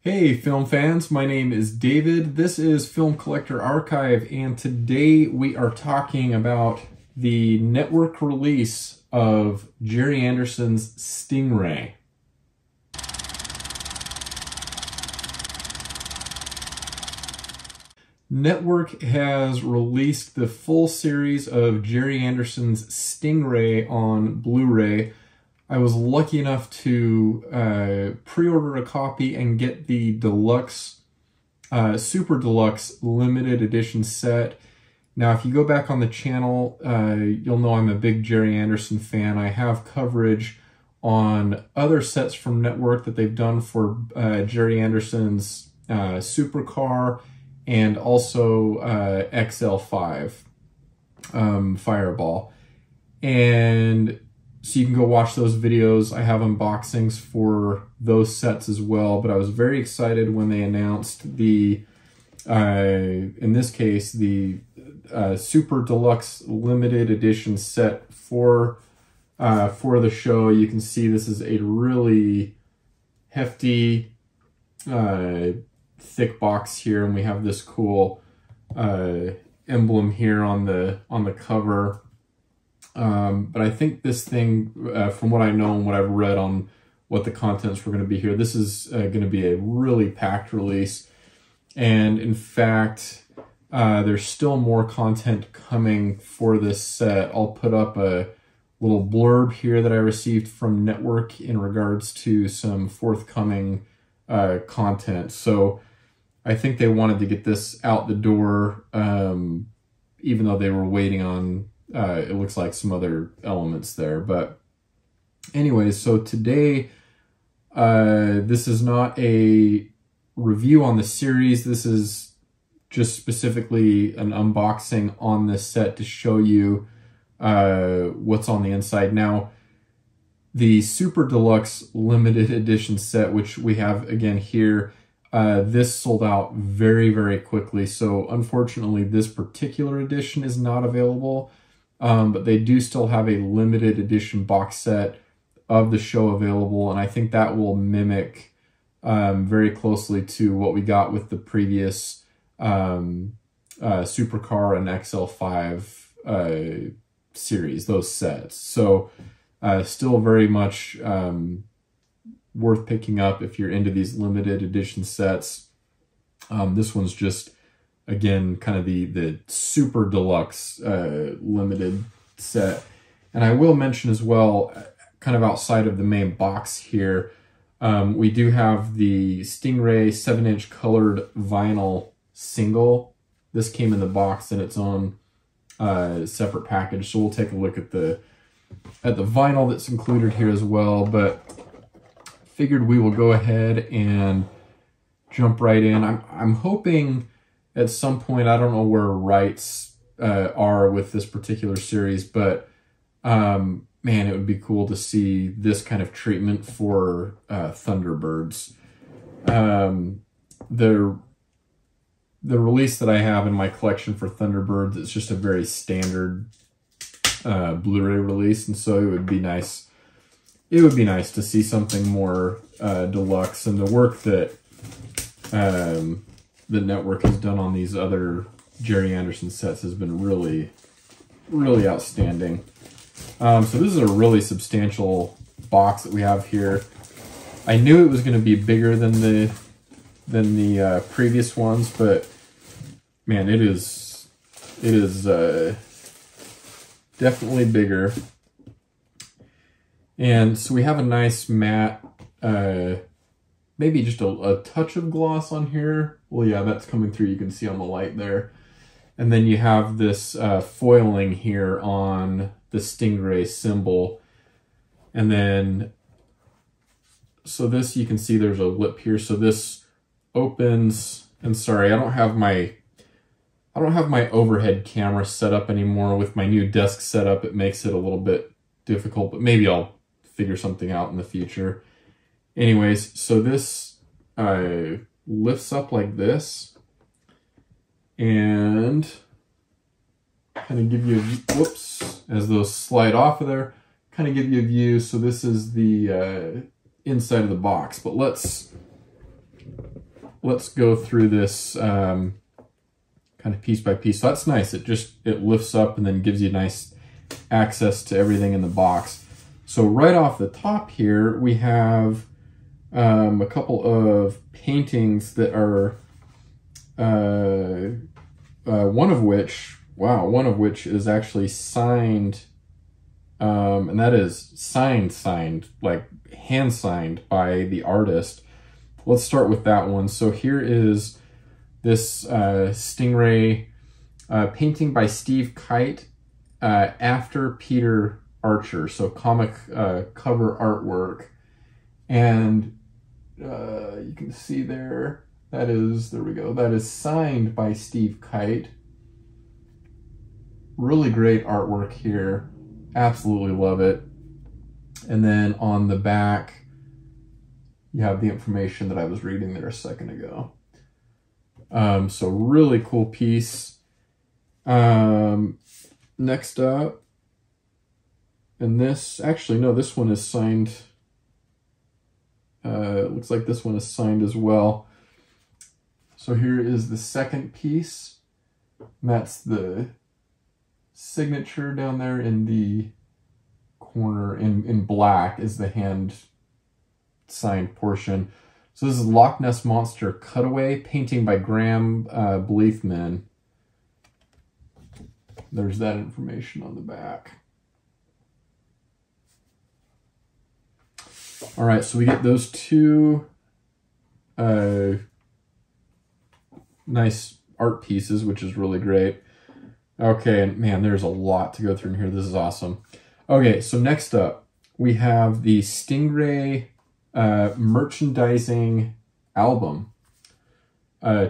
Hey film fans, my name is David. This is Film Collector Archive, and today we are talking about the network release of Gerry Anderson's Stingray. Network has released the full series of Gerry Anderson's Stingray on Blu-ray. I was lucky enough to pre-order a copy and get the Deluxe, Super Deluxe limited edition set. Now, if you go back on the channel, you'll know I'm a big Gerry Anderson fan. I have coverage on other sets from Network that they've done for Gerry Anderson's Supercar and also XL5 Fireball. And so you can go watch those videos. I have unboxings for those sets as well, but I was very excited when they announced the, in this case, the Super Deluxe limited edition set for the show. You can see this is a really hefty, thick box here, and we have this cool emblem here on the cover. But I think this thing, from what I know and what I've read on what the contents were going to be here, this is going to be a really packed release. And in fact, there's still more content coming for this set. I'll put up a little blurb here that I received from Network in regards to some forthcoming content. So I think they wanted to get this out the door, even though they were waiting on it looks like some other elements there. But anyways, so today, this is not a review on the series. This is just specifically an unboxing on this set to show you what's on the inside. Now, the Super Deluxe limited edition set, which we have again here, this sold out very, very quickly. So unfortunately, this particular edition is not available. But they do still have a limited edition box set of the show available, and I think that will mimic very closely to what we got with the previous Supercar and XL5 series, those sets. So still very much worth picking up if you're into these limited edition sets. This one's just, again, kind of the Super Deluxe limited set. And I will mention as well, kind of outside of the main box here, we do have the Stingray 7-inch colored vinyl single. This came in the box in its own separate package, so we'll take a look at the vinyl that's included here as well. But figured we will go ahead and jump right in. I'm hoping at some point, I don't know where rights are with this particular series, but man, it would be cool to see this kind of treatment for Thunderbirds. The release that I have in my collection for Thunderbirds, it's just a very standard Blu-ray release, and so it would be nice. It would be nice to see something more deluxe, and the work that the Network has done on these other Gerry Anderson sets has been really, really outstanding. So this is a really substantial box that we have here. I knew it was going to be bigger than the previous ones, but man, it is definitely bigger. And so we have a nice matte, maybe just a touch of gloss on here. Well, yeah, that's coming through. You can see on the light there. And then you have this foiling here on the Stingray symbol. And then, so this, you can see there's a lip here. So this opens, and sorry, I don't have my overhead camera set up anymore. With my new desk setup, it makes it a little bit difficult, but maybe I'll figure something out in the future. Anyways, so this lifts up like this and kind of give you a view, whoops, as those slide off of there, kind of give you a view. So this is the inside of the box, but let's let's go through this kind of piece by piece. So that's nice. It lifts up and then gives you nice access to everything in the box. So right off the top here, we have a couple of paintings that are, one of which is actually signed, and that is signed, like hand signed by the artist. Let's start with that one. So here is this Stingray painting by Steve Kite after Peter Archer, so comic cover artwork. And you can see there, there we go, that is signed by Steve Kite. Really great artwork here. Absolutely love it. And then on the back, you have the information that I was reading there a second ago. So really cool piece. Next up, and this one is signed. It looks like this one is signed as well. So here is the second piece. And that's the signature down there in the corner in black is the hand signed portion. So this is Loch Ness Monster Cutaway, painting by Graham Bleethman. There's that information on the back. All right, so we get those two nice art pieces, which is really great. Okay, and man, there's a lot to go through in here. This is awesome. Okay, so next up, we have the Stingray merchandising album.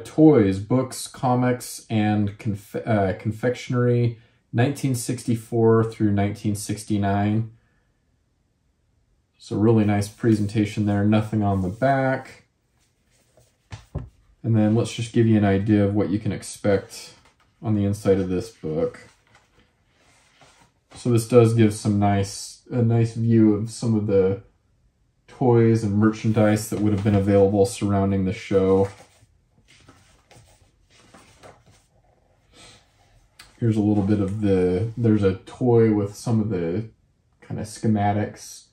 Toys, books, comics, and confectionery, 1964 through 1969. So really nice presentation there, nothing on the back. And then let's just give you an idea of what you can expect on the inside of this book. So this does give a nice view of some of the toys and merchandise that would have been available surrounding the show. Here's a little bit of there's a toy with some of the kind of schematics,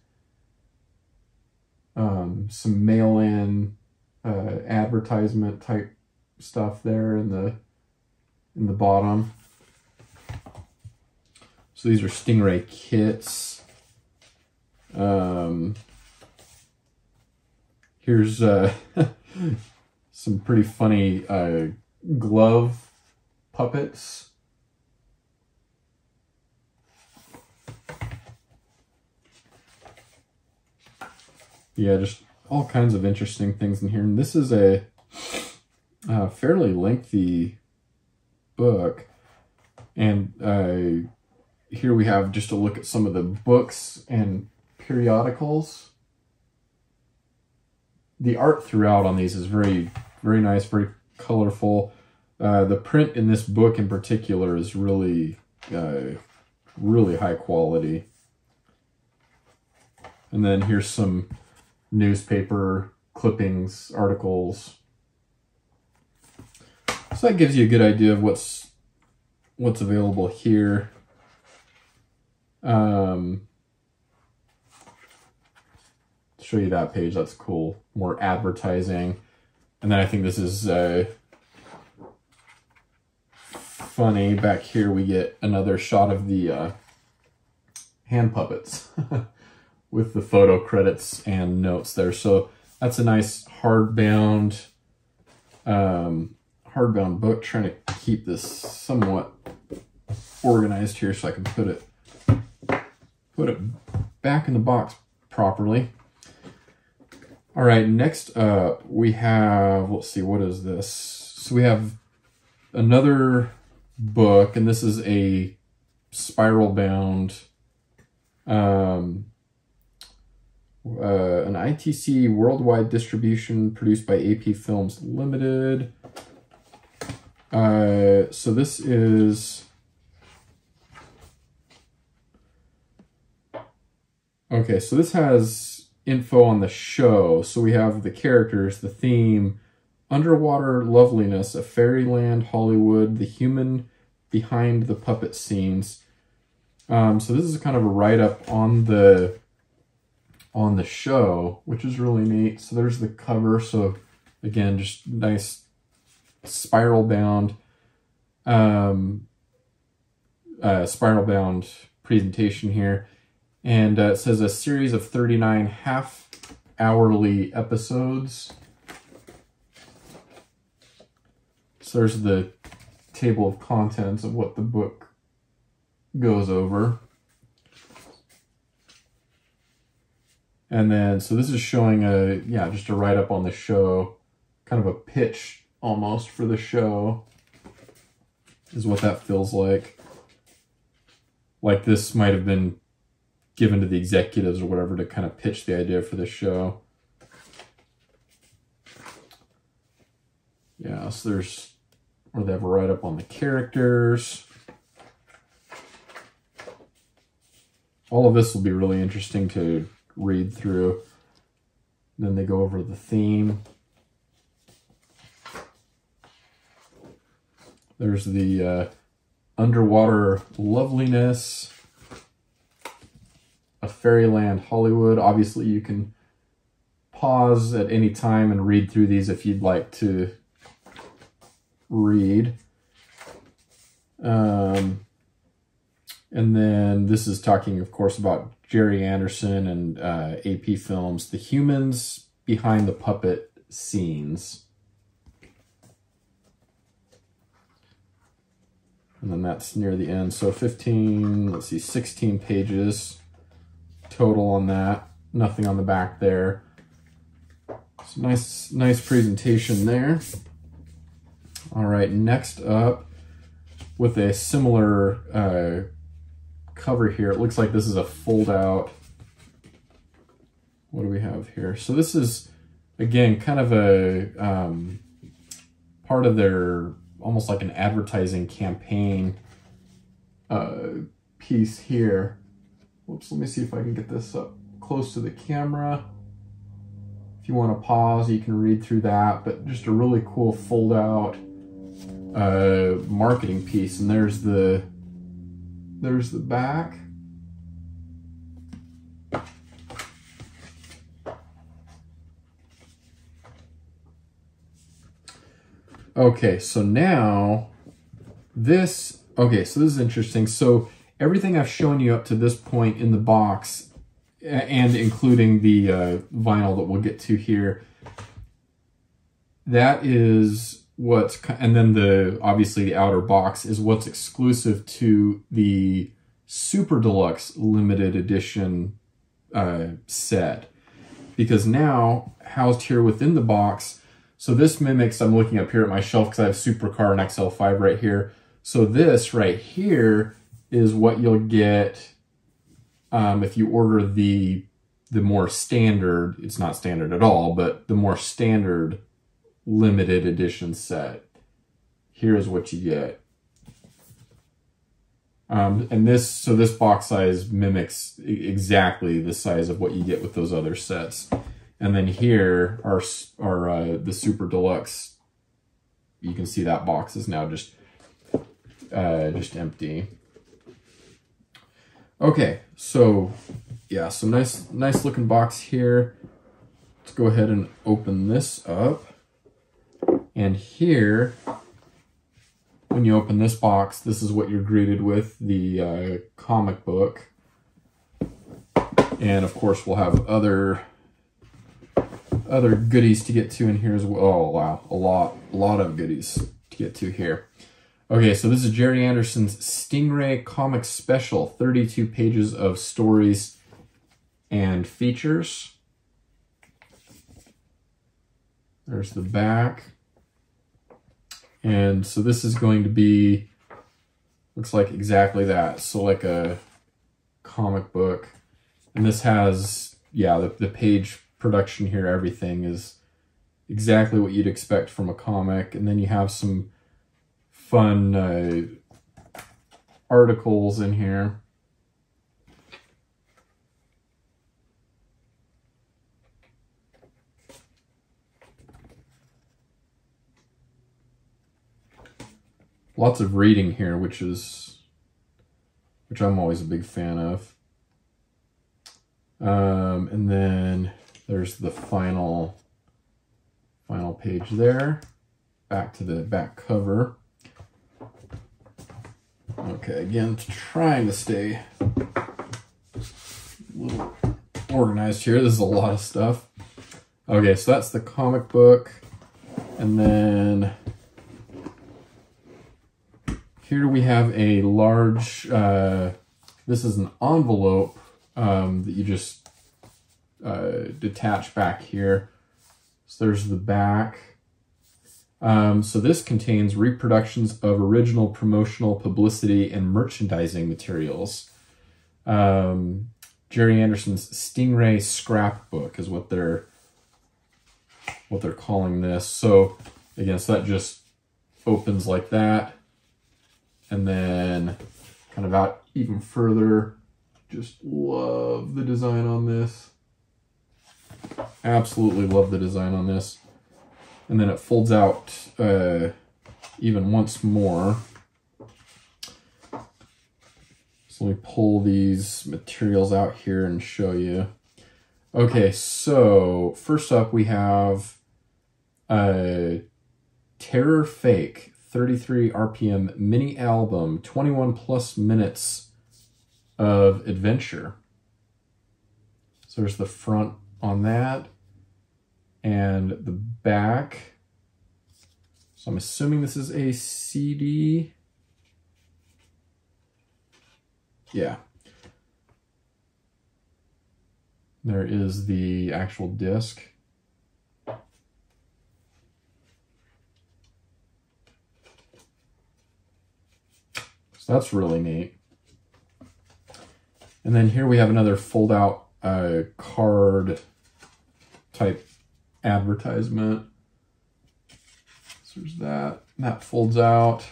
some mail-in advertisement type stuff there in the bottom. So these are Stingray kits. Here's some pretty funny glove puppets. Yeah, just all kinds of interesting things in here. And this is a fairly lengthy book. And here we have just a look at some of the books and periodicals. The art throughout on these is very, very nice, very colorful. The print in this book in particular is really, really high quality. And then here's some newspaper clippings, articles. So that gives you a good idea of what's available here. Show you that page, that's cool. More advertising. And then I think this is funny. Back here we get another shot of the hand puppets with the photo credits and notes there. So that's a nice hardbound book. Trying to keep this somewhat organized here so I can put it back in the box properly. All right, next up we have, let's see, what is this? So we have another book, and this is a spiral bound an ITC worldwide distribution produced by AP Films Limited. So this is, okay, so this has info on the show. So we have the characters, the theme, Underwater Loveliness, a Fairyland Hollywood, the human behind the puppet scenes. So this is kind of a write-up on the show, which is really neat. So there's the cover. So again, just nice spiral bound presentation here. And it says a series of 39 half-hourly episodes. So there's the table of contents of what the book goes over. And then, so this is showing just a write-up on the show, kind of a pitch almost for the show, is what that feels like. Like this might have been given to the executives or whatever to kind of pitch the idea for the show. Yeah, so there's, or they have a write-up on the characters. All of this will be really interesting to read through. Then they go over the theme. There's the Underwater Loveliness, a Fairyland Hollywood. Obviously, you can pause at any time and read through these if you'd like to read. And then this is talking, of course, about Gerry Anderson and AP Films, the humans behind the puppet scenes. And then that's near the end. So 16 pages total on that. Nothing on the back there. So nice presentation there. All right, next up, with a similar cover here, it looks like this is a fold out. What do we have here? So this is, again, kind of a part of their, almost like an advertising campaign piece here. Whoops, let me see if I can get this up close to the camera. If you want to pause, you can read through that, but just a really cool fold out marketing piece. And there's the back. Okay, so now this, okay, so this is interesting. So everything I've shown you up to this point in the box, and including the vinyl that we'll get to here, that is what's, and then obviously the outer box is what's exclusive to the Super Deluxe limited edition set. Because now, housed here within the box, so this mimics, I'm looking up here at my shelf because I have Supercar and XL5 right here. So this right here is what you'll get if you order the more standard, it's not standard at all, but the more standard limited edition set. Here's what you get. And this box size mimics exactly the size of what you get with those other sets. And then here are the Super Deluxe. You can see that box is now just empty. Okay, so yeah, so nice looking box here. Let's go ahead and open this up. And here, when you open this box, this is what you're greeted with, the comic book. And of course, we'll have other goodies to get to in here as well. Oh wow, a lot of goodies to get to here. Okay, so this is Gerry Anderson's Stingray Comic Special, 32 pages of stories and features. There's the back. And so this is going to be, looks like exactly that. So like a comic book. And this has, yeah, the page production here, everything is exactly what you'd expect from a comic. And then you have some fun articles in here. lots of reading here, which I'm always a big fan of. And then there's the final page there. Back to the back cover. Okay, again, trying to stay a little organized here. This is a lot of stuff. Okay, so that's the comic book. And then here we have a large, this is an envelope that you just detach back here. So there's the back. So this contains reproductions of original promotional publicity and merchandising materials. Gerry Anderson's Stingray Scrapbook is what they're calling this. So again, so that just opens like that, and then kind of out even further. Just love the design on this. Absolutely love the design on this. And then it folds out even once more. So let me pull these materials out here and show you. Okay, so first up we have Terror Fake 33 RPM mini album, 21 plus minutes of adventure. So there's the front on that and the back. So I'm assuming this is a CD. Yeah. There is the actual disc. So that's really neat. And then here we have another fold-out card type advertisement. So there's that. And that folds out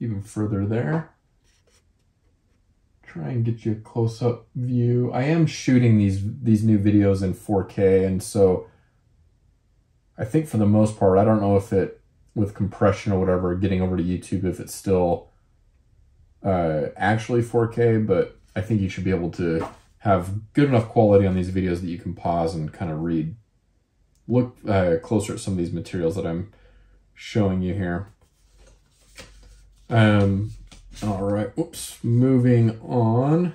even further there. Try and get you a close-up view. I am shooting these new videos in 4K, and so I think for the most part, I don't know if it, with compression or whatever, getting over to YouTube, if it's still actually 4K, but I think you should be able to have good enough quality on these videos that you can pause and kind of look closer at some of these materials that I'm showing you here. All right, whoops, moving on.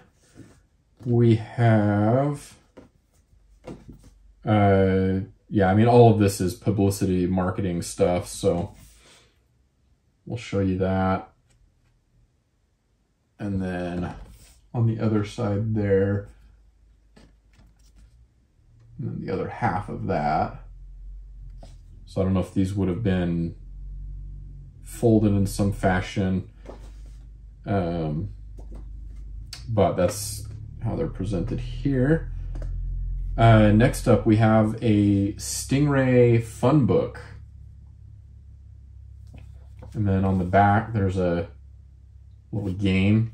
We have, yeah, I mean, all of this is publicity, marketing stuff, so we'll show you that. And then on the other side there, and then the other half of that. So I don't know if these would have been folded in some fashion, but that's how they're presented here. Next up, we have a Stingray Fun Book. And then on the back, there's a little game.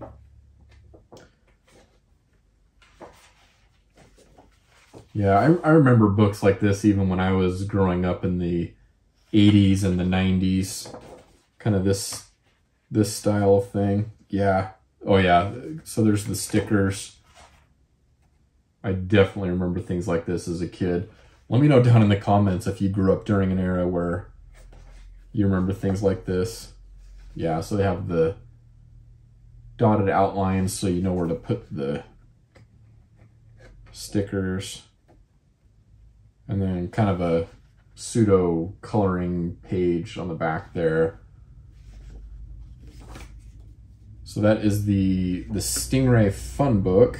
Yeah, I remember books like this even when I was growing up in the 80s and the 90s. Kind of this style of thing. Yeah. Oh yeah. So there's the stickers. I definitely remember things like this as a kid. Let me know down in the comments if you grew up during an era where you remember things like this. Yeah, so they have the dotted outlines so you know where to put the stickers. And then kind of a pseudo coloring page on the back there. So that is the Stingray Fun Book.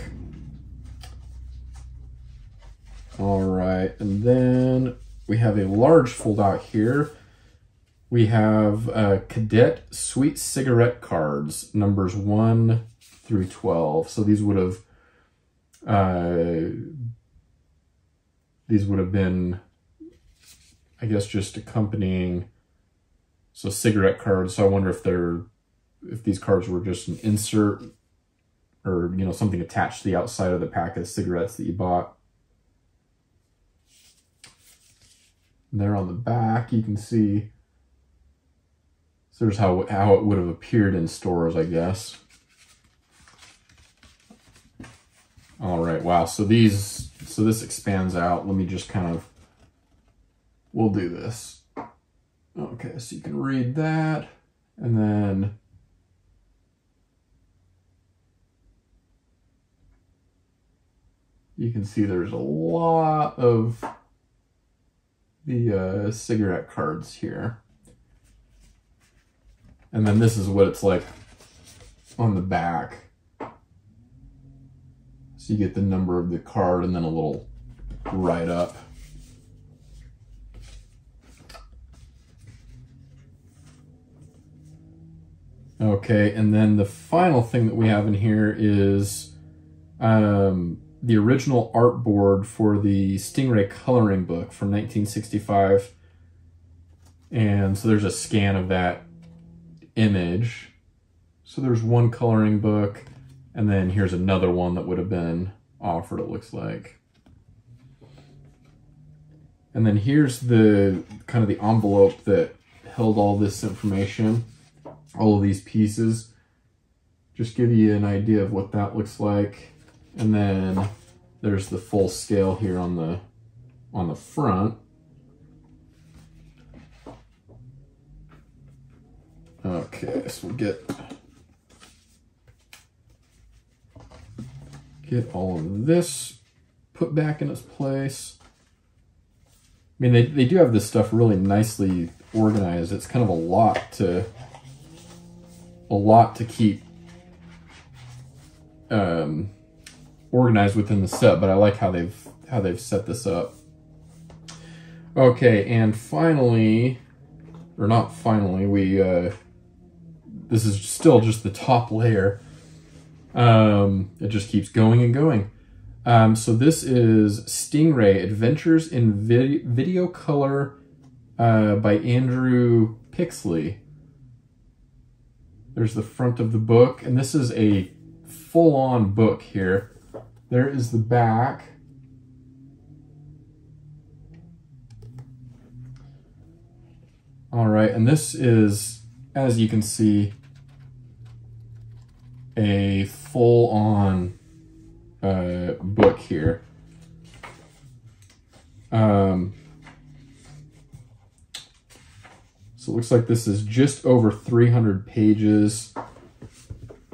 All right, and then we have a large fold out here. We have Cadet Sweet Cigarette Cards, numbers 1 through 12. So these would have been, I guess, just accompanying, so cigarette cards. So I wonder if these cards were just an insert or, you know, something attached to the outside of the pack of cigarettes that you bought. And there on the back, you can see So there's how it would have appeared in stores, I guess. All right, wow. So this expands out. Let me just kind of, we'll do this. Okay, so you can read that, and then you can see there's a lot of the cigarette cards here. And then this is what it's like on the back. So you get the number of the card and then a little write-up. Okay, and then the final thing that we have in here is the original artboard for the Stingray coloring book from 1965. And so there's a scan of that image. So there's one coloring book, and then here's another one that would have been offered, it looks like. And then here's the kind of the envelope that held all this information, all of these pieces. Just give you an idea of what that looks like. And then there's the full scale here on the front. Okay, so we'll get all of this put back in its place. I mean, they do have this stuff really nicely organized. It's kind of a lot to keep organized within the set, but I like how they've set this up. Okay, and finally, or not finally, this is still just the top layer. It just keeps going and going. So this is Stingray Adventures in Video Color by Andrew Pixley. There's the front of the book, and this is a full-on book here. There is the back. All right, and this is, as you can see, a full-on book here. So it looks like this is just over 300 pages.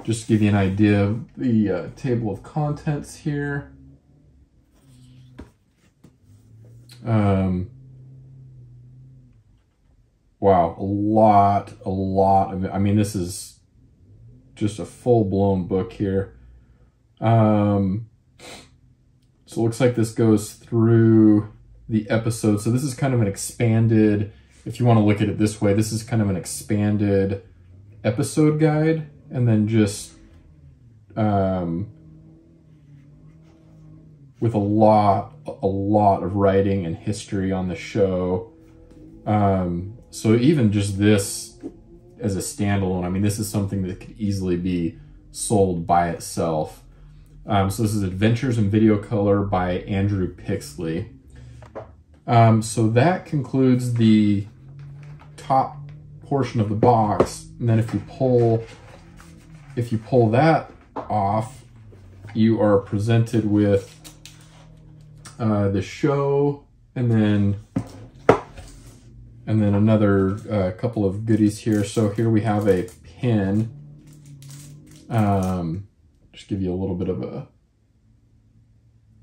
Just to give you an idea of the table of contents here. Wow, a lot of it. I mean, this is just a full-blown book here. So it looks like this goes through the episode. So this is kind of an expanded, if you want to look at it this way, this is kind of an expanded episode guide, and then just with a lot of writing and history on the show. So even just this as a standalone, I mean, this is something that could easily be sold by itself. So this is Adventures in Video Color by Andrew Pixley. So that concludes the top portion of the box. And then if you pull that off, you are presented with the show, and then another couple of goodies here. So here we have a pin. Just give you a little bit of a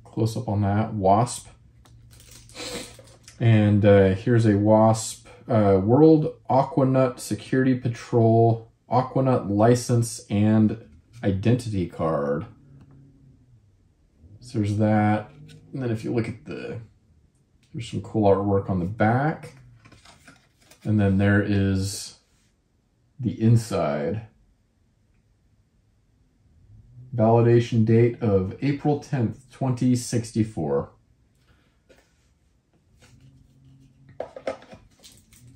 close-up on that. Wasp. And here's a Wasp World Aquanut Security Patrol Aquanut license and identity card. So there's that. And then if you look at there's some cool artwork on the back. And then there is the inside. Validation date of April 10th, 2064.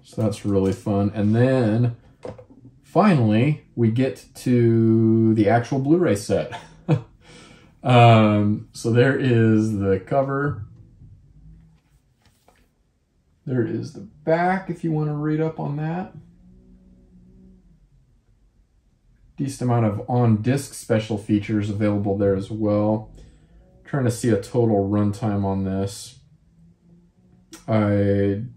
So that's really fun. And then finally, we get to the actual Blu-ray set. So there is the cover. There is the back, if you want to read up on that. decent amount of on-disc special features available there as well. Trying to see a total runtime on this.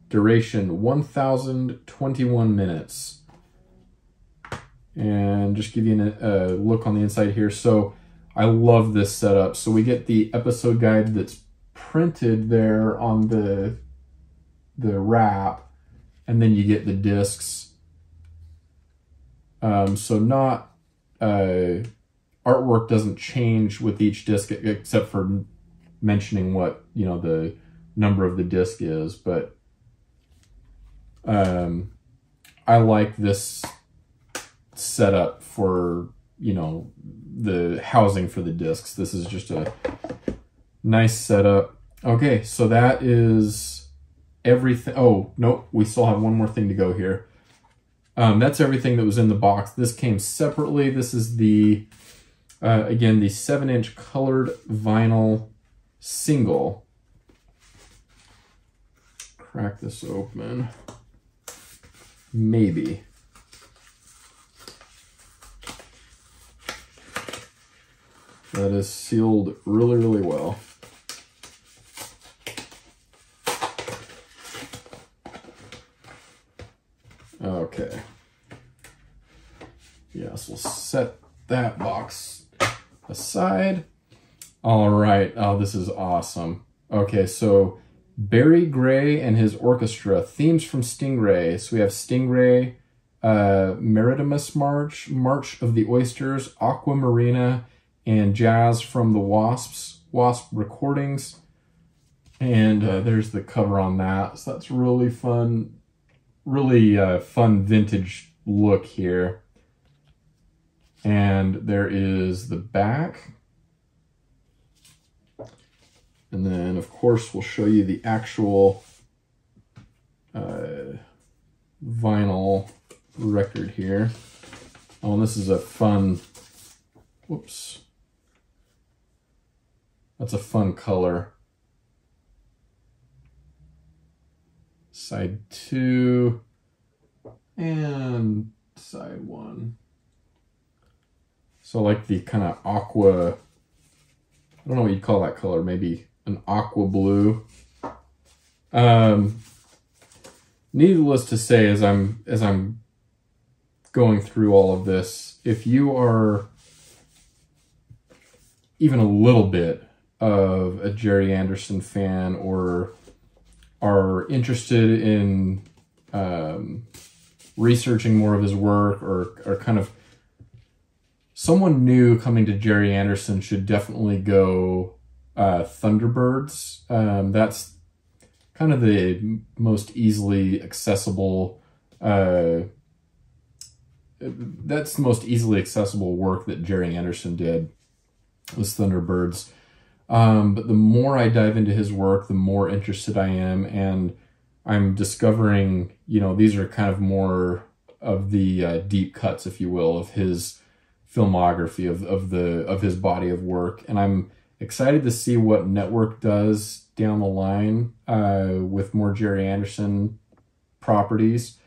Duration 1,021 minutes. And just give you a look on the inside here. So I love this setup. So we get the episode guide that's printed there on the wrap, and then you get the discs. So not artwork doesn't change with each disc except for mentioning what, you know, the number of the disc is, but I like this setup for, you know, the housing for the discs. This is just a nice setup. Okay, so that is everything. Oh, nope, we still have one more thing to go here. That's everything that was in the box. This came separately. This is the, again, the 7-inch colored vinyl single. Crack this open. Maybe. That is sealed really, really well. Okay. Yes, we'll set that box aside. All right. Oh, this is awesome. Okay, so Barry Gray and his orchestra, themes from Stingray. So we have Stingray, Maritimus March, March of the Oysters, Aquamarina, and Jazz from the Wasp recordings. And there's the cover on that. So that's really fun. Really fun vintage look here. And there is the back. And then, of course, we'll show you the actual vinyl record here. Oh, and this is a fun, whoops. That's a fun color. Side 2 and side 1. So like the kind of aqua, I don't know what you'd call that color, maybe an aqua blue. Needless to say, as I'm going through all of this, if you are even a little bit of a Gerry Anderson fan or are interested in researching more of his work, or kind of someone new coming to Gerry Anderson, should definitely go Thunderbirds. That's kind of the most easily accessible that's the most easily accessible work that Gerry Anderson did, was Thunderbirds. But the more I dive into his work, the more interested I am, and I'm discovering, you know, these are kind of more of the deep cuts, if you will, of his filmography, of his body of work. And I'm excited to see what Network does down the line with more Gerry Anderson properties.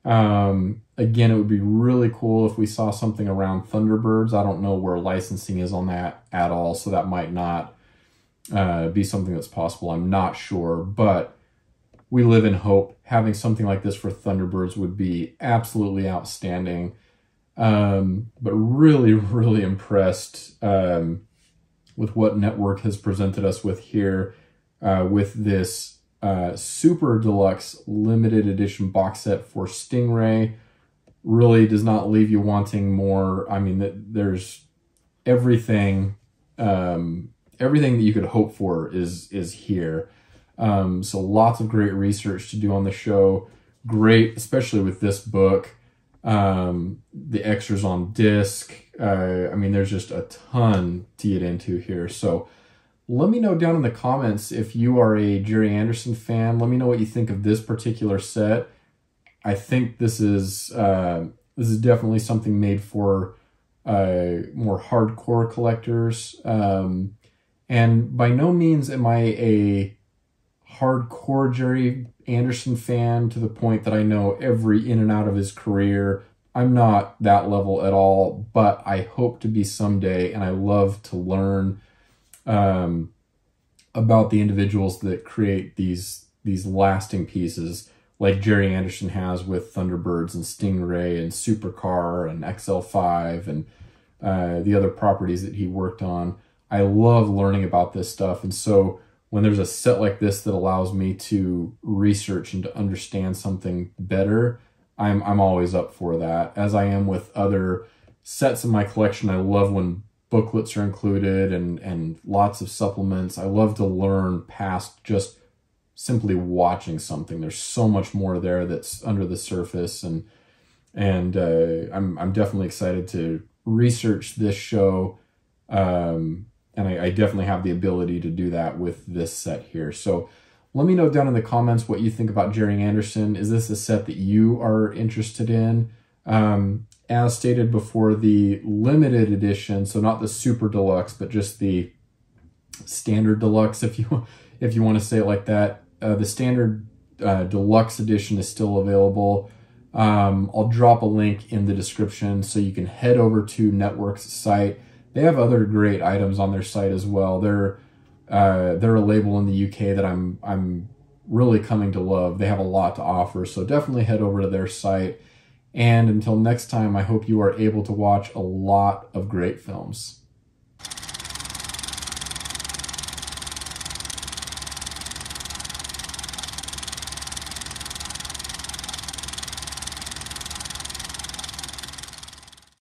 Again, it would be really cool if we saw something around Thunderbirds. I don't know where licensing is on that at all, so that might not be something that's possible. I'm not sure, but we live in hope. Having something like this for Thunderbirds would be absolutely outstanding. But really, really impressed with what Network has presented us with here with this super deluxe limited edition box set for Stingray. Really does not leave you wanting more. I mean, there's everything, everything that you could hope for is here. So lots of great research to do on the show. Great, especially with this book. The extras on disc. I mean, there's just a ton to get into here. So let me know down in the comments if you are a Gerry Anderson fan. Let me know what you think of this particular set. I think this is definitely something made for more hardcore collectors. And by no means am I a hardcore Gerry Anderson fan to the point that I know every in and out of his career I'm not that level at all, but I hope to be someday, and I love to learn about the individuals that create these lasting pieces, like Gerry Anderson has with Thunderbirds and Stingray and Supercar and XL5 and the other properties that he worked on. I love learning about this stuff, and so when there's a set like this that allows me to research and to understand something better, I'm always up for that. As I am with other sets in my collection, I love when booklets are included and lots of supplements. I love to learn past just simply watching something. There's so much more there that's under the surface, and I'm definitely excited to research this show, and I definitely have the ability to do that with this set here. So let me know down in the comments what you think about Gerry Anderson. Is this a set that you are interested in? As stated before, the limited edition, so not the super deluxe, but just the standard deluxe, if you want to say it like that. The standard deluxe edition is still available. I'll drop a link in the description so you can head over to Network's site. They have other great items on their site as well. They're a label in the UK that I'm really coming to love. They have a lot to offer, so definitely head over to their site. And until next time, I hope you are able to watch a lot of great films.